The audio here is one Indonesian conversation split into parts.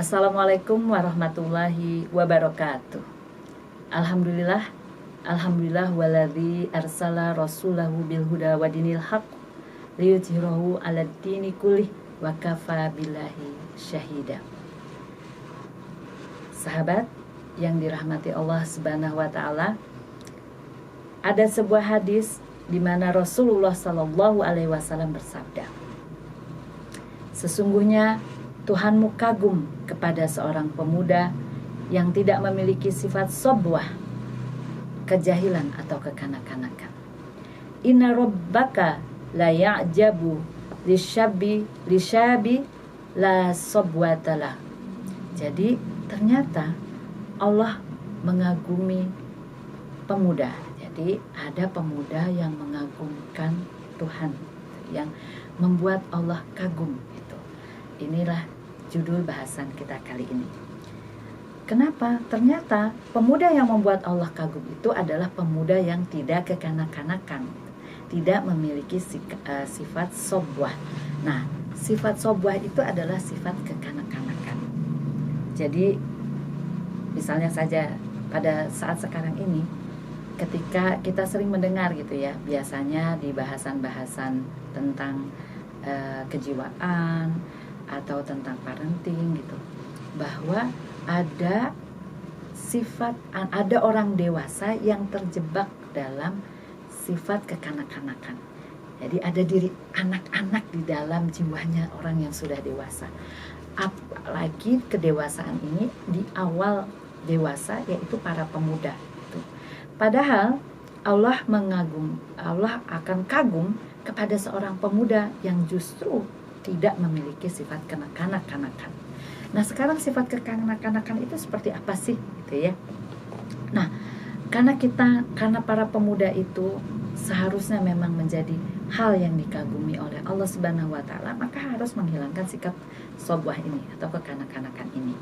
Assalamualaikum warahmatullahi wabarakatuh. Alhamdulillah, alhamdulillah waladzi arsala rasulahu bil huda wa dinil haq liyudhhirahu 'alad dini kullih wa kafa billahi syahida. Sahabat yang dirahmati Allah Subhanahu wa taala, ada sebuah hadis di mana Rasulullah sallallahu alaihi wasallam bersabda, sesungguhnya Tuhanmu kagum kepada seorang pemuda yang tidak memiliki sifat sobwah, kejahilan atau kekanak-kanakan. Inna rabbaka la ya'jabu lisyabi la sobwatalah. Jadi ternyata Allah mengagumi pemuda. Jadi ada pemuda yang mengagumkan Tuhan, yang membuat Allah kagum. Inilah judul bahasan kita kali ini. Kenapa? Ternyata pemuda yang membuat Allah kagum itu adalah pemuda yang tidak kekanak-kanakan, tidak memiliki sifat sobwah. Nah, sifat sobwah itu adalah sifat kekanak-kanakan. Jadi, misalnya saja pada saat sekarang ini, ketika kita sering mendengar gitu ya, biasanya di bahasan-bahasan tentang kejiwaan atau tentang parenting gitu, bahwa ada orang dewasa yang terjebak dalam sifat kekanak-kanakan. Jadi ada diri anak-anak di dalam jiwanya orang yang sudah dewasa. Apalagi kedewasaan ini di awal dewasa, yaitu para pemuda gitu. Padahal Allah akan kagum kepada seorang pemuda yang justru tidak memiliki sifat kekanak-kanakan. Nah, sekarang sifat kekanak-kanakan itu seperti apa sih gitu ya. Nah, karena para pemuda itu seharusnya memang menjadi hal yang dikagumi oleh Allah Subhanahu wa taala, maka harus menghilangkan sikap sobwah ini atau kekanak-kanakan ini.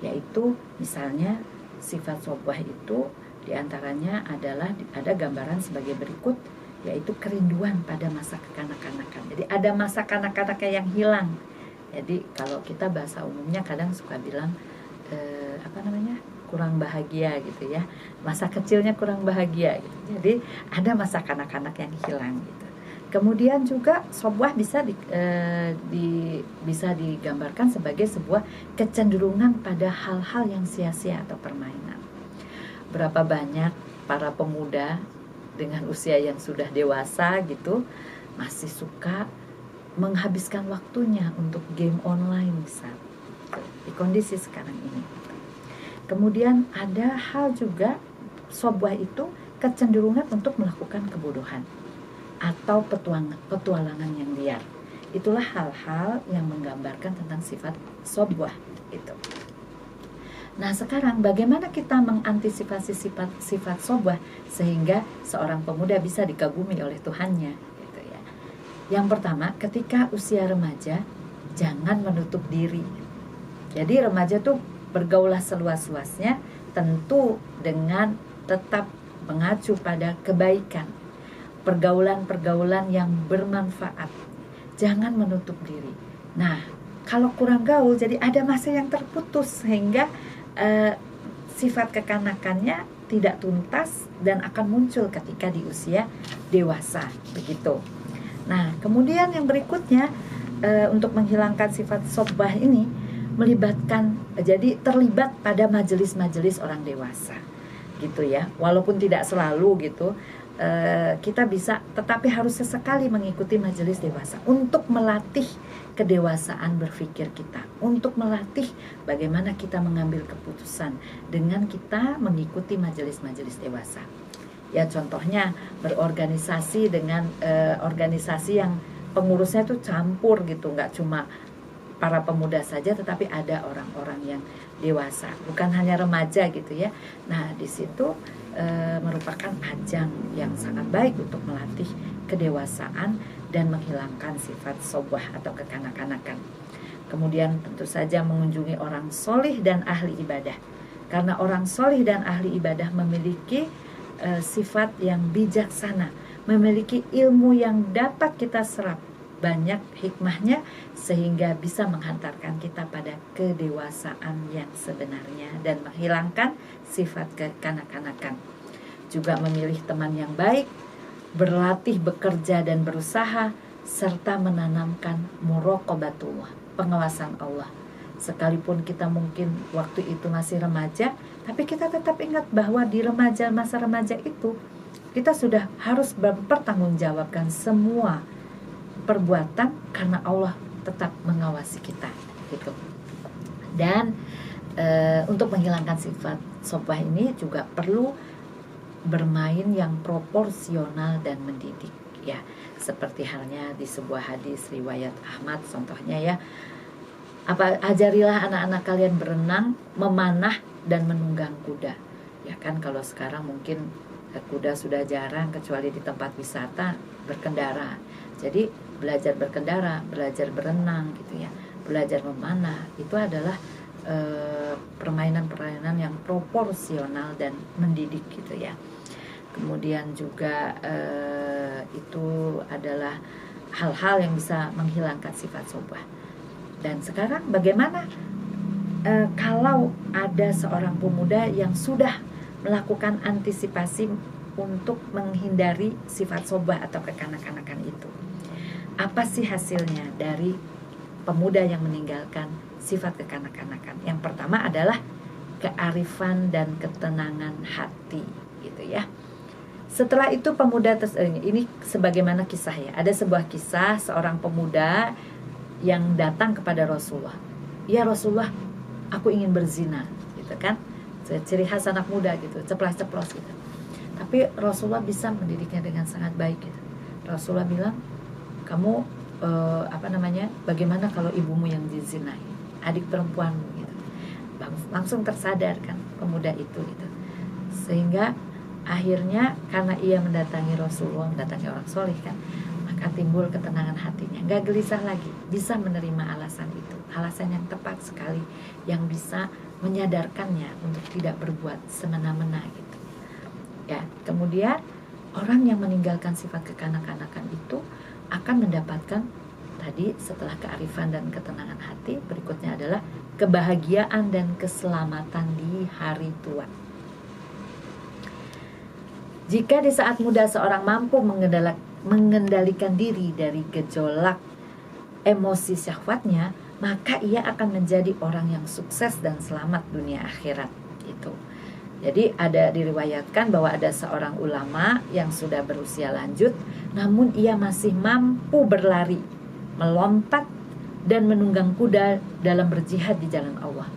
Yaitu misalnya sifat sobwah itu diantaranya adalah ada gambaran sebagai berikut, yaitu kerinduan pada masa kekanak-kanakan. Jadi ada masa kanak-kanaknya yang hilang. Jadi kalau kita bahasa umumnya kadang suka bilang kurang bahagia gitu ya, masa kecilnya kurang bahagia gitu. Jadi ada masa kanak-kanak yang hilang gitu. Kemudian juga sobwah bisa digambarkan sebagai sebuah kecenderungan pada hal-hal yang sia-sia atau permainan. Berapa banyak para pemuda dengan usia yang sudah dewasa gitu masih suka menghabiskan waktunya untuk game online misal di kondisi sekarang ini. Kemudian ada hal juga, sobwah itu kecenderungan untuk melakukan kebodohan atau petualangan yang liar. Itulah hal-hal yang menggambarkan tentang sifat sobwah itu. Nah, sekarang bagaimana kita mengantisipasi sifat sobwah sehingga seorang pemuda bisa dikagumi oleh Tuhannya gitu ya. Yang pertama, ketika usia remaja jangan menutup diri. Jadi remaja tuh bergaulah seluas-luasnya, tentu dengan tetap mengacu pada kebaikan, pergaulan-pergaulan yang bermanfaat. Jangan menutup diri. Nah, kalau kurang gaul jadi ada masa yang terputus sehingga sifat kekanakannya tidak tuntas dan akan muncul ketika di usia dewasa begitu. Nah, kemudian yang berikutnya untuk menghilangkan sifat sobwah ini terlibat pada majelis-majelis orang dewasa gitu ya. Walaupun tidak selalu gitu, kita bisa, tetapi harus sesekali mengikuti majelis dewasa untuk melatih kedewasaan berpikir kita, untuk melatih bagaimana kita mengambil keputusan dengan kita mengikuti majelis-majelis dewasa. Ya, contohnya berorganisasi dengan organisasi yang pengurusnya itu campur gitu, nggak cuma para pemuda saja, tetapi ada orang-orang yang dewasa, bukan hanya remaja gitu ya. Nah, di situ merupakan ajang yang sangat baik untuk melatih kedewasaan dan menghilangkan sifat sobah atau kekanak-kanakan. Kemudian tentu saja mengunjungi orang solih dan ahli ibadah, karena orang solih dan ahli ibadah memiliki sifat yang bijaksana, memiliki ilmu yang dapat kita serap, banyak hikmahnya, sehingga bisa menghantarkan kita pada kedewasaan yang sebenarnya dan menghilangkan sifat kekanak-kanakan. Juga memilih teman yang baik, berlatih bekerja dan berusaha, serta menanamkan muraqabatullah, pengawasan Allah. Sekalipun kita mungkin waktu itu masih remaja, tapi kita tetap ingat bahwa di masa remaja itu kita sudah harus mempertanggungjawabkan semua perbuatan, karena Allah tetap mengawasi kita gitu. Dan untuk menghilangkan sifat sobah ini juga perlu bermain yang proporsional dan mendidik, ya, seperti halnya di sebuah hadis riwayat Ahmad contohnya, ya, ajarilah anak-anak kalian berenang, memanah, dan menunggang kuda. Ya kan, kalau sekarang mungkin kuda sudah jarang kecuali di tempat wisata berkendara. Jadi belajar berkendara, belajar berenang gitu ya, belajar memanah, itu adalah permainan-permainan yang proporsional dan mendidik gitu ya. Kemudian juga itu adalah hal-hal yang bisa menghilangkan sifat sobah. Dan sekarang bagaimana kalau ada seorang pemuda yang sudah melakukan antisipasi untuk menghindari sifat sobah atau kekanak-kanakan itu? Apa sih hasilnya dari pemuda yang meninggalkan sifat kekanak-kanakan? Yang pertama adalah kearifan dan ketenangan hati gitu ya. Setelah itu pemuda ini sebagaimana kisah, ya, ada sebuah kisah seorang pemuda yang datang kepada Rasulullah. Ya Rasulullah, aku ingin berzina gitu kan, ciri khas anak muda gitu, ceplas-ceplos gitu. Tapi Rasulullah bisa mendidiknya dengan sangat baik gitu. Rasulullah bilang, kamu bagaimana kalau ibumu yang dizinai, adik perempuanmu gitu. Langsung tersadar kan pemuda itu gitu. Sehingga akhirnya karena ia mendatangi Rasulullah, mendatangi orang soleh kan, maka timbul ketenangan hatinya, gak gelisah lagi, bisa menerima alasan itu, alasan yang tepat sekali, yang bisa menyadarkannya untuk tidak berbuat semena-mena gitu ya. Kemudian orang yang meninggalkan sifat kekanak-kanakan itu akan mendapatkan tadi, setelah kearifan dan ketenangan hati, berikutnya adalah kebahagiaan dan keselamatan di hari tua. Jika di saat muda seorang mampu mengendalikan diri dari gejolak emosi syahwatnya, maka ia akan menjadi orang yang sukses dan selamat dunia akhirat gitu. Jadi ada diriwayatkan bahwa ada seorang ulama yang sudah berusia lanjut, namun ia masih mampu berlari, melompat, dan menunggang kuda dalam berjihad di jalan Allah.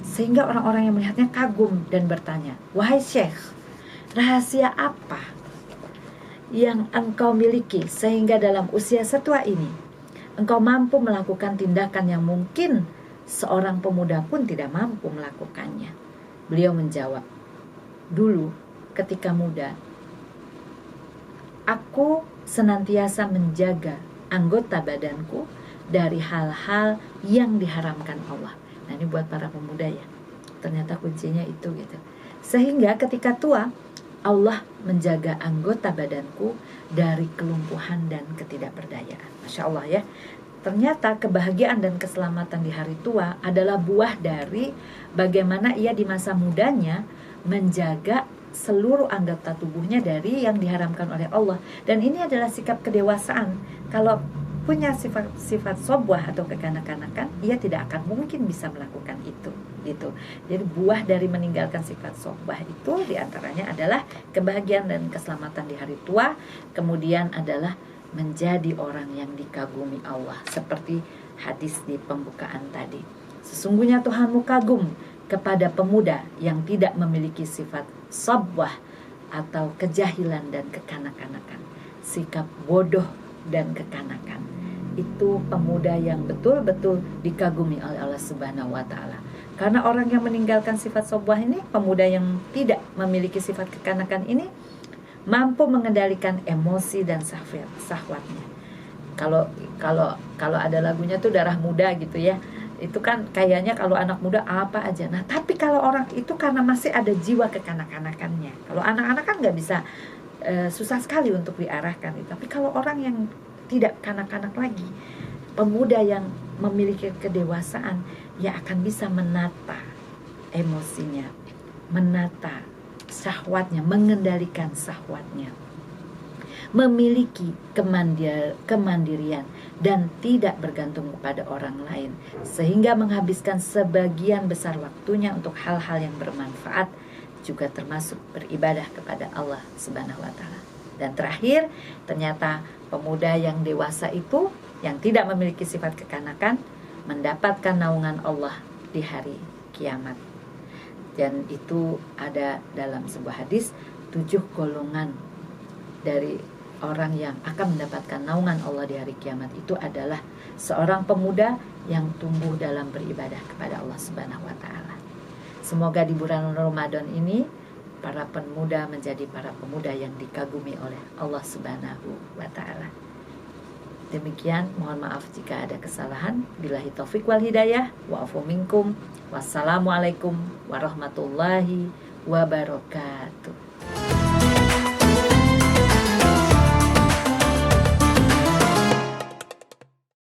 Sehingga orang-orang yang melihatnya kagum dan bertanya, wahai Syekh, rahasia apa yang engkau miliki sehingga dalam usia setua ini engkau mampu melakukan tindakan yang mungkin seorang pemuda pun tidak mampu melakukannya? Beliau menjawab, dulu ketika muda aku senantiasa menjaga anggota badanku dari hal-hal yang diharamkan Allah. Nah, ini buat para pemuda ya, ternyata kuncinya itu gitu. Sehingga ketika tua, Allah menjaga anggota badanku dari kelumpuhan dan ketidakberdayaan. Masya Allah ya. Ternyata kebahagiaan dan keselamatan di hari tua adalah buah dari bagaimana ia di masa mudanya menjaga seluruh anggota tubuhnya dari yang diharamkan oleh Allah. Dan ini adalah sikap kedewasaan. Kalau punya sifat sobah atau kekanak-kanakan, ia tidak akan mungkin bisa melakukan itu gitu. Jadi buah dari meninggalkan sifat sobah itu diantaranya adalah kebahagiaan dan keselamatan di hari tua. Kemudian adalah menjadi orang yang dikagumi Allah, seperti hadis di pembukaan tadi. Sesungguhnya Tuhanmu kagum kepada pemuda yang tidak memiliki sifat sobah atau kejahilan dan kekanak-kanakan, sikap bodoh dan kekanakan. Itu pemuda yang betul-betul dikagumi oleh Allah Subhanahu wa Ta'ala. Karena orang yang meninggalkan sifat sobah ini, pemuda yang tidak memiliki sifat kekanakan ini, mampu mengendalikan emosi dan syahwatnya. Kalau ada lagunya tuh Darah Muda gitu ya, itu kan kayaknya kalau anak muda apa aja. Nah tapi kalau orang itu karena masih ada jiwa kekanak-kanakannya. Kalau anak-anak kan nggak bisa, susah sekali untuk diarahkan. Tapi kalau orang yang tidak kanak-kanak lagi, pemuda yang memiliki kedewasaan, ya akan bisa menata emosinya, menata syahwatnya, mengendalikan syahwatnya, memiliki kemandirian dan tidak bergantung kepada orang lain, sehingga menghabiskan sebagian besar waktunya untuk hal-hal yang bermanfaat, juga termasuk beribadah kepada Allah Subhanahu wa Ta'ala. Dan terakhir, ternyata pemuda yang dewasa itu yang tidak memiliki sifat kekanakan mendapatkan naungan Allah di hari kiamat. Dan itu ada dalam sebuah hadis, 7 golongan dari orang yang akan mendapatkan naungan Allah di hari kiamat itu adalah seorang pemuda yang tumbuh dalam beribadah kepada Allah Subhanahu wa Ta'ala. Semoga di bulan Ramadan ini para pemuda menjadi para pemuda yang dikagumi oleh Allah Subhanahu wa Ta'ala. Demikian, mohon maaf jika ada kesalahan. Billahi taufik wal hidayah, wa'afu minkum. Wassalamualaikum warahmatullahi wabarakatuh.